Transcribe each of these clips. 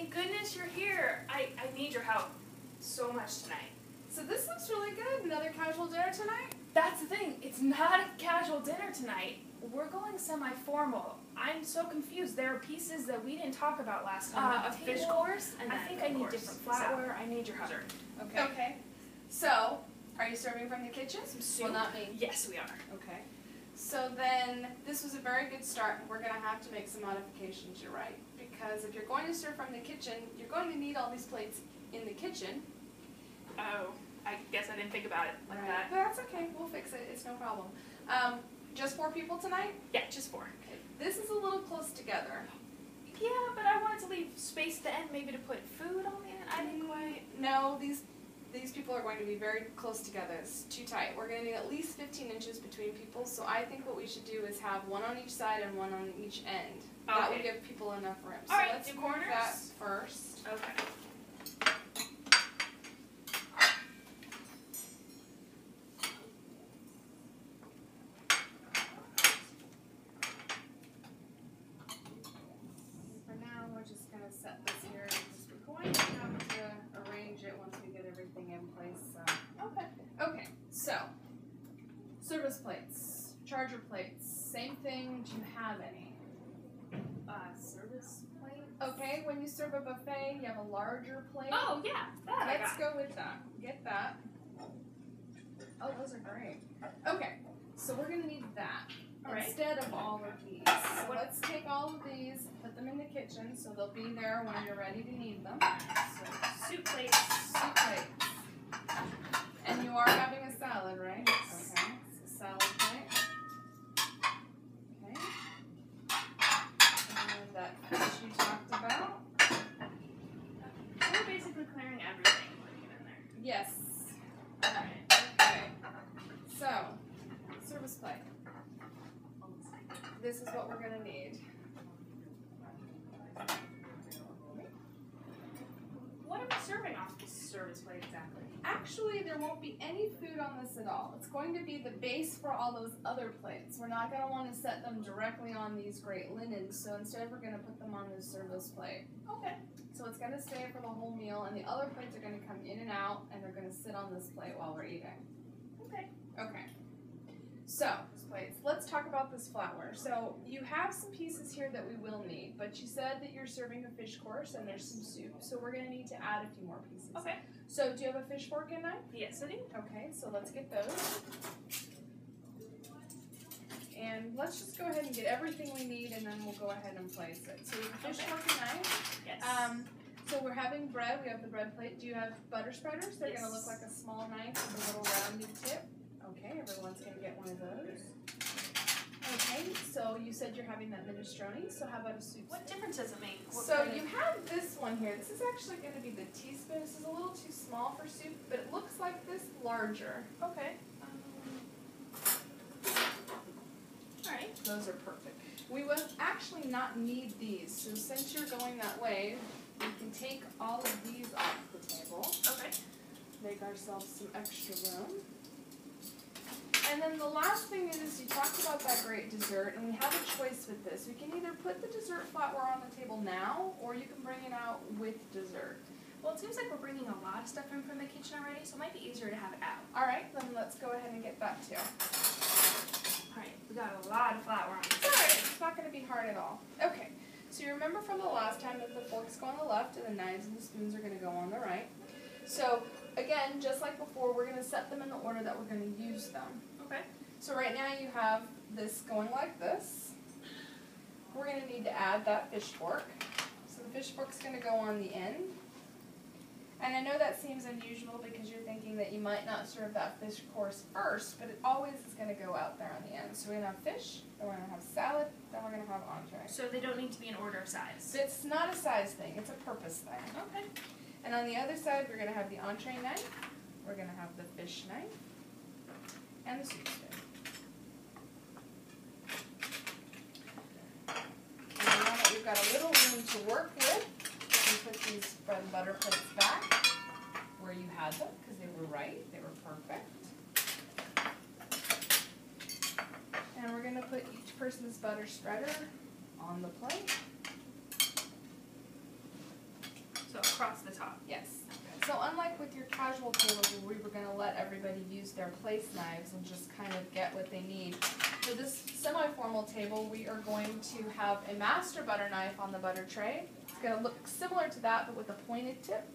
Thank goodness you're here. I need your help so much tonight. So this looks really good. Another casual dinner tonight? That's the thing. It's not a casual dinner tonight. We're going semi-formal. I'm so confused. There are pieces that we didn't talk about last time. A fish course, and I think I need different flatware. I need your help. Okay. Okay. So, are you serving from the kitchen? Some soup. Well, not me. Yes, we are. Okay. So then, this was a very good start, and we're going to have to make some modifications, you're right. Because if you're going to serve from the kitchen, you're going to need all these plates in the kitchen. Oh, I guess I didn't think about it like that. But that's okay. We'll fix it. It's no problem. Just 4 people tonight? Yeah, just 4. Okay. This is a little close together. Yeah, but I wanted to leave space at the end, maybe to put food on the end. I didn't quite. No, these people are going to be very close together. It's too tight. We're going to need at least 15 inches between people, so I think what we should do is have 1 on each side and 1 on each end. Okay. That would give people enough room. So All right, let's do move corners? that first. Okay. For now, we're just going to set this here because we're going to have to arrange it once we get everything in place. So. Okay. Okay, so service plates, charger plates, same thing. Do you have any? Service plate? Okay, when you serve a buffet, you have a larger plate. Oh, yeah. That I Let's got. go with that. Get that. Oh, those are great. Okay, so we're going to need that All right. instead of all of these. So let's take all of these, put them in the kitchen so they'll be there when you're ready to need them. So, soup plates. Soup plates. And you are having a salad, right? Yes. Okay, so salad plate. Okay. And that fish you talked about. We're basically clearing everything, putting it in there. Yes. Alright. Okay. So, service plate. This is what we're going to need. What am I serving off this service plate exactly? Actually, there won't be any food on this at all. It's going to be the base for all those other plates. We're not going to want to set them directly on these great linens, so instead we're going to put them on this service plate. Okay. So it's going to stay for the whole meal, and the other plates are going to come in and out, and they're going to sit on this plate while we're eating. Okay. Okay. So, plates. Let's talk about this flatware. So, you have some pieces here that we will need, but you said that you're serving a fish course and there's some soup, so we're going to need to add a few more pieces. Okay. So, do you have a fish fork and knife? Yes, I do. Okay, so let's get those. And let's just go ahead and get everything we need, and then we'll go ahead and place it. So, we have a fish fork and knife. Yes. So we're having bread. We have the bread plate. Do you have butter spreaders? They're Yes. going to look like a small knife with a little rounded tip. Okay, everyone's going to get one of those. Okay, so you said you're having that minestrone, so how about a soup? What difference does it make? What So kind of- you have this one here. This is actually going to be the teaspoon. This is a little too small for soup, but it looks like this larger. Okay. Alright. Those are perfect. We will actually not need these, so since you're going that way, we can take all of these off the table. Okay. Make ourselves some extra room. And then the last thing is, you talked about that great dessert, and we have a choice with this. We can either put the dessert flatware on the table now, or you can bring it out with dessert. Well, it seems like we're bringing a lot of stuff in from the kitchen already, so it might be easier to have it out. Alright, then let's go ahead and get that too. Alright, we got a lot of flatware on this. It's alright, it's not going to be hard at all. Okay, so you remember from the last time that the forks go on the left, and the knives and the spoons are going to go on the right. So, again, just like before, we're going to set them in the order that we're going to use them. Okay. So right now you have this going like this. We're going to need to add that fish fork. So the fish fork's going to go on the end. And I know that seems unusual because you're thinking that you might not serve that fish course first, but it always is going to go out there on the end. So we're going to have fish, then we're going to have salad, then we're going to have entree. So they don't need to be in order of size? It's not a size thing, it's a purpose thing. Okay. And on the other side, we're going to have the entree knife, we're going to have the fish knife, and the soup spoon. And now that we've got a little room to work with, we can put these bread and butter plates back where you had them, because they were right, they were perfect. And we're going to put each person's butter spreader on the plate. across the top. Yes. So unlike with your casual tables where we were going to let everybody use their place knives and just kind of get what they need, for this semi-formal table we are going to have a master butter knife on the butter tray. It's going to look similar to that but with a pointed tip.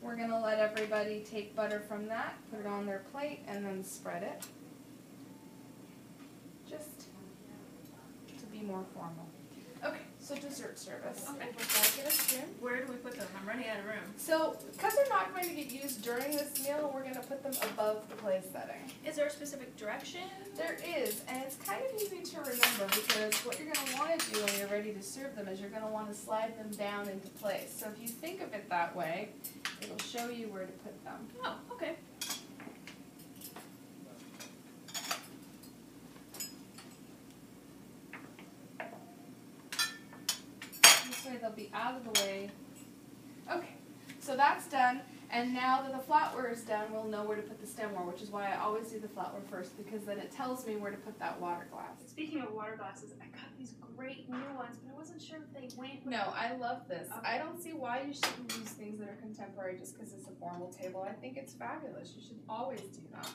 We're going to let everybody take butter from that, put it on their plate, and then spread it. Just to be more formal. Okay, so dessert service. Okay. Before I get a spoon. Where do we put them? I'm running out of room. So, because they're not going to get used during this meal, we're going to put them above the place setting. Is there a specific direction? There is, and it's kind of easy to remember because what you're going to want to do when you're ready to serve them is you're going to want to slide them down into place. So if you think of it that way, it'll show you where to put them. Oh, okay. This way they'll be out of the way. Okay, so that's done. And now that the flatware is done, we'll know where to put the stemware, which is why I always do the flatware first, because then it tells me where to put that water glass. Speaking of water glasses, I got these great new ones, but I wasn't sure if they went. No, I love this. Okay. I don't see why you shouldn't use things that are contemporary just because it's a formal table. I think it's fabulous. You should always do that.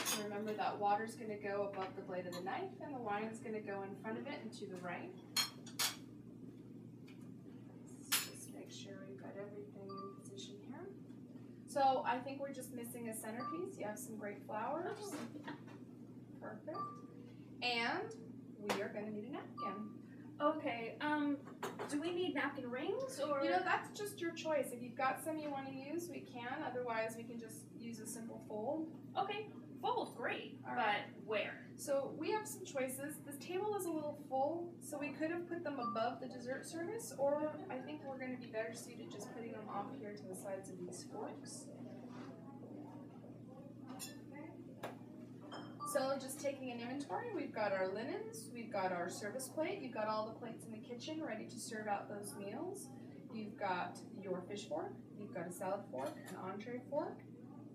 So remember that water's going to go above the blade of the knife, and the wine's going to go in front of it and to the right. So I think we're just missing a centerpiece. You have some great flowers. Perfect. And we are going to need a napkin. Okay, do we need napkin rings or? You know, that's just your choice. If you've got some you want to use, we can. Otherwise, we can just use a simple fold. Okay, fold, great. All but right. Where? So we have some choices. This table is a little full, so we could have put them above the dessert service, or I think we're going to be better suited just putting them off here to the sides of these forks. So just taking an inventory, we've got our linens, we've got our service plate, you've got all the plates in the kitchen ready to serve out those meals. You've got your fish fork, you've got a salad fork, an entree fork,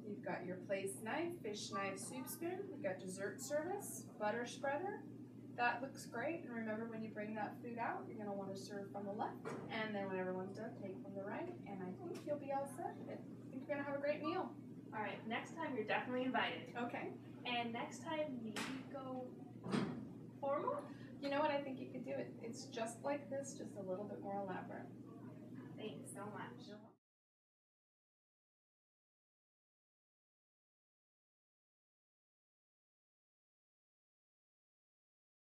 you've got your place knife, fish knife, soup spoon, you've got dessert service, butter spreader. That looks great, and remember when you bring that food out, you're going to want to serve from the left, and then when everyone's done, take from the right, and I think you'll be all set. I think you're going to have a great meal. Alright, next time you're definitely invited. Okay. And next time maybe go formal? You know what I think you could do? It's just like this, just a little bit more elaborate. Thanks so much.